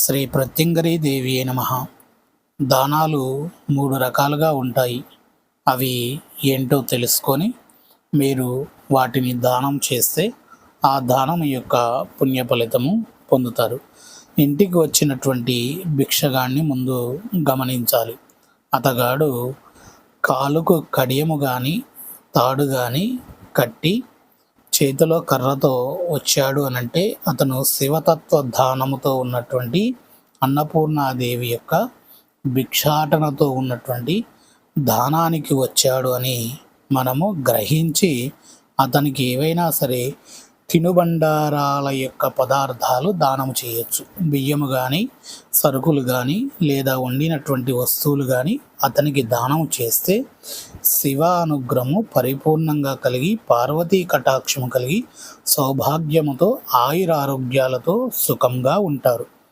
శ్రీ ప్రత్యంగరీ దేవి నమః. దానాలు 3 రకాలుగా ఉంటాయి. అవి ఏంటో తెలుసుకొని మీరు వాటిని దానం చేస్తే ఆ దానం యొక్క పుణ్య ఫలితము పొందుతారు. ఇంటికి వచ్చినటువంటి భిక్షగాన్ని ముందు గమనించాలి. అతగాడు కాలుకు కడియము కానీ తాడు కానీ కట్టి చేతిలో కర్రతో వచ్చాడు అనంటే అతను శివతత్వ దానముతో ఉన్నటువంటి అన్నపూర్ణాదేవి యొక్క భిక్షాటనతో ఉన్నటువంటి దానానికి వచ్చాడు అని మనము గ్రహించి అతనికి ఏవైనా సరే తినుబండారాల యొక్క పదార్థాలు దానము చేయొచ్చు. బియ్యము కానీ సరుకులు కానీ లేదా వండినటువంటి వస్తువులు కానీ అతనికి దానం చేస్తే శివ అనుగ్రహము పరిపూర్ణంగా కలిగి పార్వతీ కటాక్షము కలిగి సౌభాగ్యముతో ఆయురారోగ్యాలతో సుఖంగా ఉంటారు.